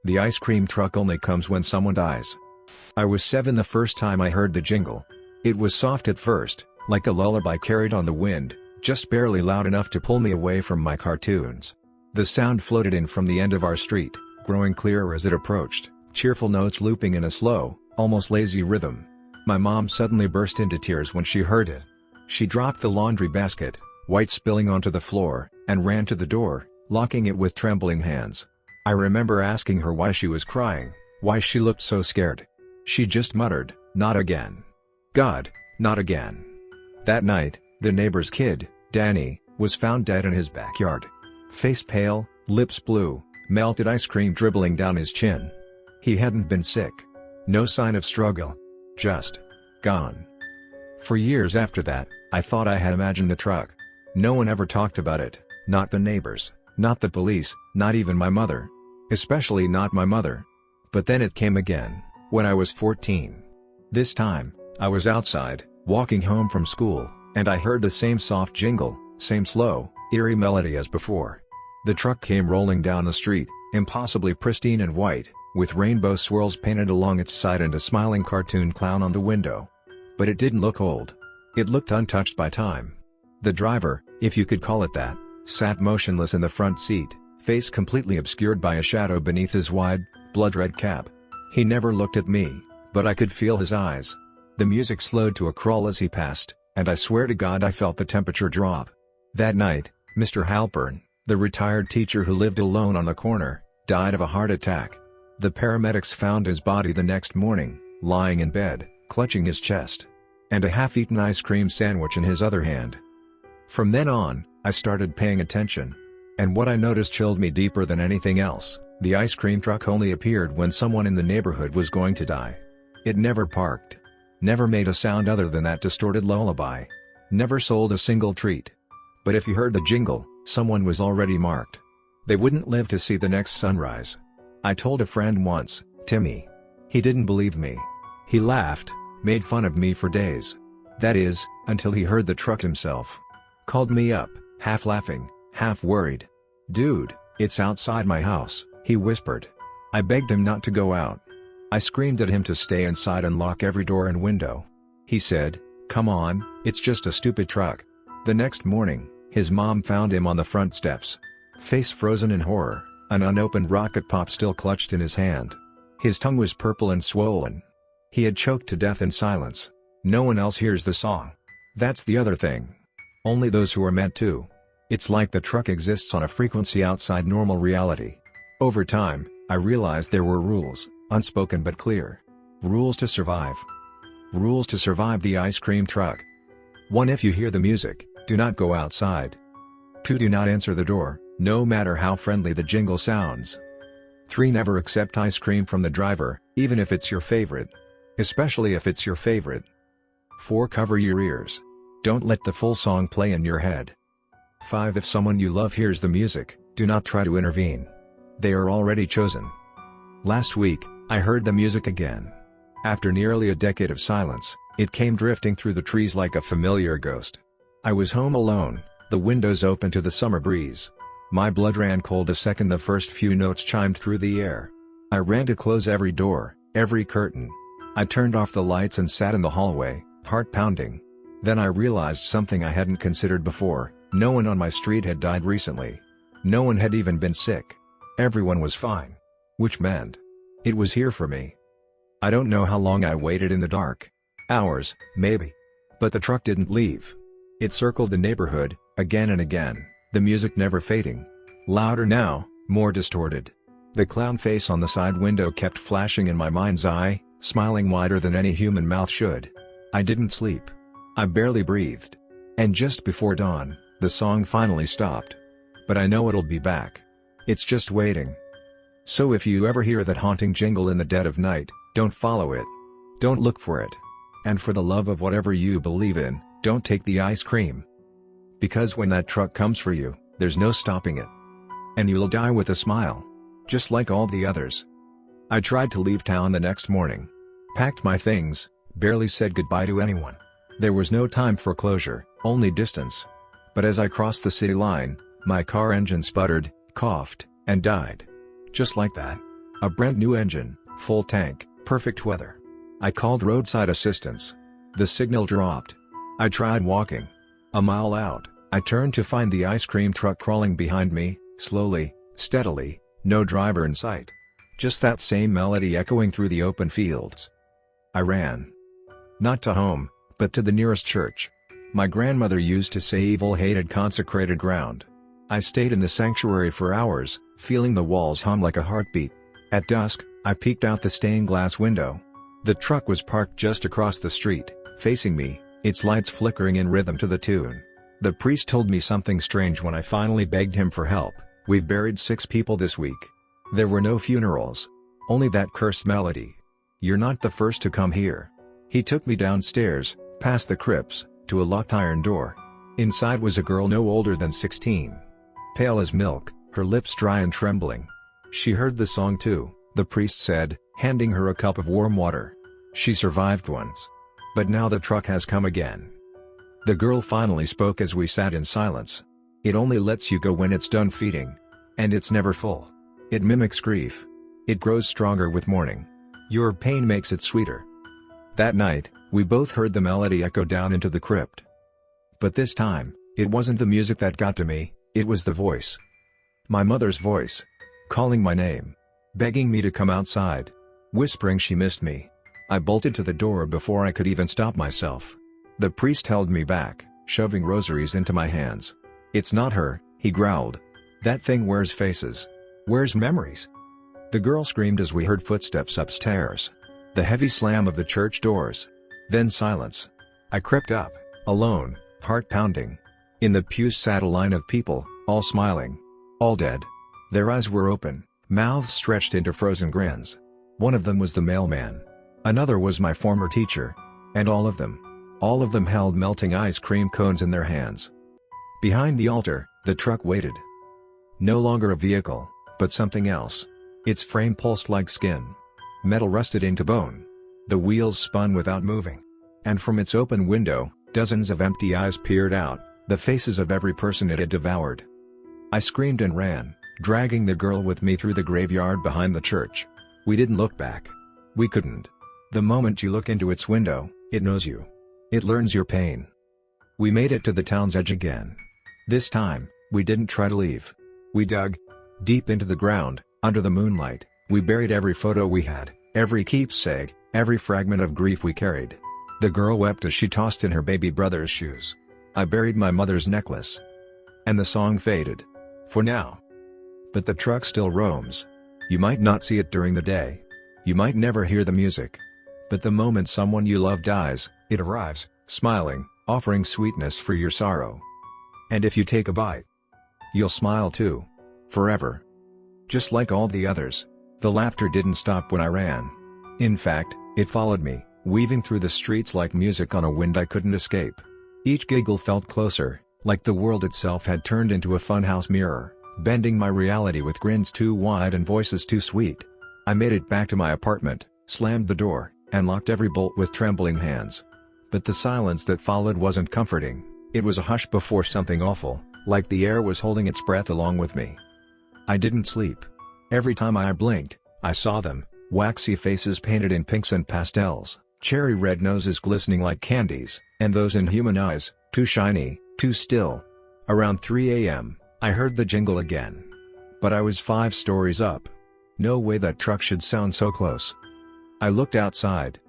The ice cream truck only comes when someone dies. I was 7 the first time I heard the jingle. It was soft at first, like a lullaby carried on the wind, just barely loud enough to pull me away from my cartoons. The sound floated in from the end of our street, growing clearer as it approached, cheerful notes looping in a slow, almost lazy rhythm. My mom suddenly burst into tears when she heard it. She dropped the laundry basket, white spilling onto the floor, and ran to the door, locking it with trembling hands. I remember asking her why she was crying, why she looked so scared. She just muttered, "Not again. God, not again." That night, the neighbor's kid, Danny, was found dead in his backyard. Face pale, lips blue, melted ice cream dribbling down his chin. He hadn't been sick. No sign of struggle. Just gone. For years after that, I thought I had imagined the truck. No one ever talked about it, not the neighbors, not the police, not even my mother. Especially not my mother. But then it came again, when I was 14. This time, I was outside, walking home from school, and I heard the same soft jingle, same slow, eerie melody as before. The truck came rolling down the street, impossibly pristine and white, with rainbow swirls painted along its side and a smiling cartoon clown on the window. But it didn't look old. It looked untouched by time. The driver, if you could call it that, sat motionless in the front seat, face completely obscured by a shadow beneath his wide, blood-red cap. He never looked at me, but I could feel his eyes. The music slowed to a crawl as he passed, and I swear to God I felt the temperature drop. That night, Mr. Halpern, the retired teacher who lived alone on the corner, died of a heart attack. The paramedics found his body the next morning, lying in bed, clutching his chest, and a half-eaten ice cream sandwich in his other hand. From then on, I started paying attention. And what I noticed chilled me deeper than anything else. The ice cream truck only appeared when someone in the neighborhood was going to die. It never parked. Never made a sound other than that distorted lullaby. Never sold a single treat. But if you heard the jingle, someone was already marked. They wouldn't live to see the next sunrise. I told a friend once, Timmy. He didn't believe me. He laughed, made fun of me for days. That is, until he heard the truck himself. Called me up, half laughing, half worried. "Dude, it's outside my house," he whispered. I begged him not to go out. I screamed at him to stay inside and lock every door and window. He said, "Come on, it's just a stupid truck." The next morning, his mom found him on the front steps. Face frozen in horror, an unopened rocket pop still clutched in his hand. His tongue was purple and swollen. He had choked to death in silence. No one else hears the song. That's the other thing. Only those who are meant to. It's like the truck exists on a frequency outside normal reality. Over time, I realized there were rules, unspoken but clear. Rules to survive. Rules to survive the ice cream truck. 1. If you hear the music, do not go outside. 2. Do not answer the door, no matter how friendly the jingle sounds. 3. Never accept ice cream from the driver, even if it's your favorite. Especially if it's your favorite. 4. Cover your ears. Don't let the full song play in your head. 5. If someone you love hears the music, do not try to intervene. They are already chosen. Last week, I heard the music again. After nearly a decade of silence, it came drifting through the trees like a familiar ghost. I was home alone, the windows open to the summer breeze. My blood ran cold the second the first few notes chimed through the air. I ran to close every door, every curtain. I turned off the lights and sat in the hallway, heart pounding. Then I realized something I hadn't considered before. No one on my street had died recently. No one had even been sick. Everyone was fine. Which meant it was here for me. I don't know how long I waited in the dark. Hours, maybe. But the truck didn't leave. It circled the neighborhood, again and again, the music never fading. Louder now, more distorted. The clown face on the side window kept flashing in my mind's eye, smiling wider than any human mouth should. I didn't sleep. I barely breathed. And just before dawn, the song finally stopped. But I know it'll be back. It's just waiting. So if you ever hear that haunting jingle in the dead of night, don't follow it. Don't look for it. And for the love of whatever you believe in, don't take the ice cream. Because when that truck comes for you, there's no stopping it. And you'll die with a smile. Just like all the others. I tried to leave town the next morning. Packed my things, barely said goodbye to anyone. There was no time for closure, only distance. But as I crossed the city line, my car engine sputtered, coughed, and died. Just like that. A brand new engine, full tank, perfect weather. I called roadside assistance. The signal dropped. I tried walking. A mile out, I turned to find the ice cream truck crawling behind me, slowly, steadily, no driver in sight. Just that same melody echoing through the open fields. I ran. Not to home, but to the nearest church. My grandmother used to say evil hated consecrated ground. I stayed in the sanctuary for hours, feeling the walls hum like a heartbeat. At dusk, I peeked out the stained glass window. The truck was parked just across the street, facing me, its lights flickering in rhythm to the tune. The priest told me something strange when I finally begged him for help. We've buried 6 people this week. There were no funerals. Only that cursed melody. You're not the first to come here. He took me downstairs, past the crypts, to a locked iron door. Inside was a girl no older than 16. Pale as milk, her lips dry and trembling. She heard the song too, the priest said, handing her a cup of warm water. She survived once. But now the truck has come again. The girl finally spoke as we sat in silence. It only lets you go when it's done feeding. And it's never full. It mimics grief. It grows stronger with mourning. Your pain makes it sweeter. That night, we both heard the melody echo down into the crypt. But this time, it wasn't the music that got to me, it was the voice. My mother's voice. Calling my name. Begging me to come outside. Whispering she missed me. I bolted to the door before I could even stop myself. The priest held me back, shoving rosaries into my hands. It's not her, he growled. That thing wears faces. Wears memories. The girl screamed as we heard footsteps upstairs. The heavy slam of the church doors. Then silence. I crept up, alone, heart pounding. In the pews sat a line of people, all smiling. All dead. Their eyes were open, mouths stretched into frozen grins. One of them was the mailman. Another was my former teacher. And all of them held melting ice cream cones in their hands. Behind the altar, the truck waited. No longer a vehicle, but something else. Its frame pulsed like skin. Metal rusted into bone. The wheels spun without moving. And from its open window, dozens of empty eyes peered out, the faces of every person it had devoured. I screamed and ran, dragging the girl with me through the graveyard behind the church. We didn't look back. We couldn't. The moment you look into its window, it knows you. It learns your pain. We made it to the town's edge again. This time, we didn't try to leave. We dug deep into the ground, under the moonlight. We buried every photo we had, every keepsake, every fragment of grief we carried. The girl wept as she tossed in her baby brother's shoes. I buried my mother's necklace. And the song faded. For now. But the truck still roams. You might not see it during the day. You might never hear the music. But the moment someone you love dies, it arrives, smiling, offering sweetness for your sorrow. And if you take a bite, you'll smile too. Forever. Just like all the others. The laughter didn't stop when I ran. In fact, it followed me, weaving through the streets like music on a wind I couldn't escape. Each giggle felt closer, like the world itself had turned into a funhouse mirror, bending my reality with grins too wide and voices too sweet. I made it back to my apartment, slammed the door, and locked every bolt with trembling hands. But the silence that followed wasn't comforting. It was a hush before something awful, like the air was holding its breath along with me. I didn't sleep. Every time I blinked, I saw them, waxy faces painted in pinks and pastels, cherry red noses glistening like candies, and those inhuman eyes, too shiny, too still. Around 3 a.m., I heard the jingle again. But I was 5 stories up. No way that truck should sound so close. I looked outside.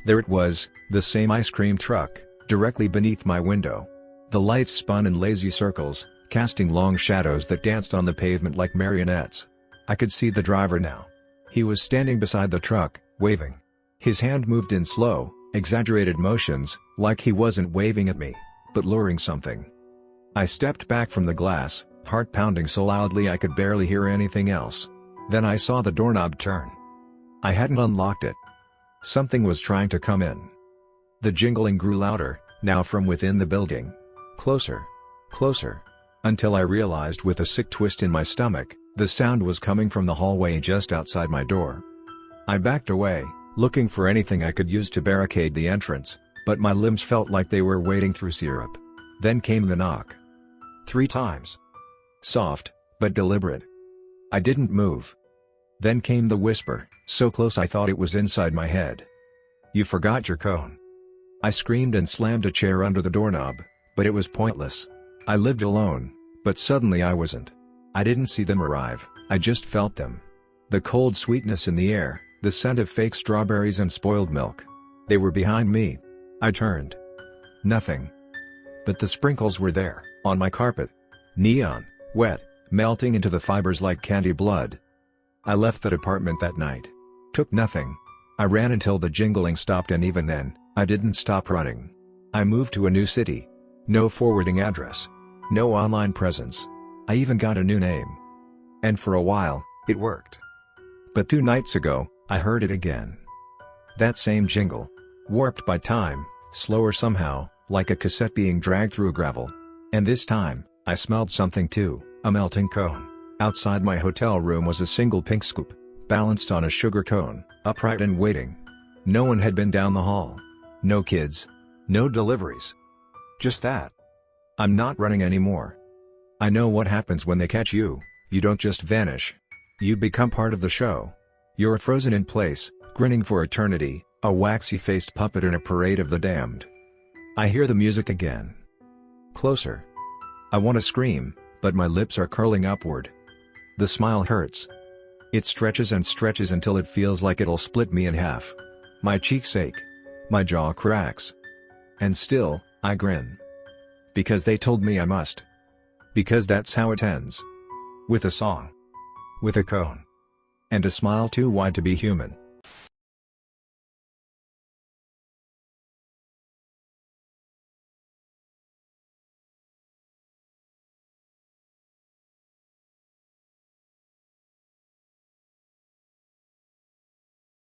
There it was, the same ice cream truck, directly beneath my window. The lights spun in lazy circles, casting long shadows that danced on the pavement like marionettes. I could see the driver now. He was standing beside the truck, waving. His hand moved in slow, exaggerated motions, like he wasn't waving at me, but luring something. I stepped back from the glass, heart pounding so loudly I could barely hear anything else. Then I saw the doorknob turn. I hadn't unlocked it. Something was trying to come in. The jingling grew louder, now from within the building. Closer. Closer. Until I realized with a sick twist in my stomach, the sound was coming from the hallway just outside my door. I backed away, looking for anything I could use to barricade the entrance, but my limbs felt like they were wading through syrup. Then came the knock. 3 times. Soft, but deliberate. I didn't move. Then came the whisper, so close I thought it was inside my head. "You forgot your cone." I screamed and slammed a chair under the doorknob, but it was pointless. I lived alone, but suddenly I wasn't. I didn't see them arrive, I just felt them. The cold sweetness in the air, the scent of fake strawberries and spoiled milk. They were behind me. I turned. Nothing. But the sprinkles were there, on my carpet. Neon, wet, melting into the fibers like candy blood. I left that apartment that night. Took nothing. I ran until the jingling stopped, and even then, I didn't stop running. I moved to a new city. No forwarding address. No online presence. I even got a new name. And for a while, it worked. But 2 nights ago, I heard it again. That same jingle. Warped by time, slower somehow, like a cassette being dragged through gravel. And this time, I smelled something too, a melting cone. Outside my hotel room was a single pink scoop, balanced on a sugar cone, upright and waiting. No one had been down the hall. No kids. No deliveries. Just that. I'm not running anymore. I know what happens when they catch you. You don't just vanish. You become part of the show. You're frozen in place, grinning for eternity, a waxy-faced puppet in a parade of the damned. I hear the music again. Closer. I want to scream, but my lips are curling upward. The smile hurts. It stretches and stretches until it feels like it'll split me in half. My cheeks ache. My jaw cracks. And still, I grin. Because they told me I must. Because that's how it ends. With a song. With a cone. And a smile too wide to be human.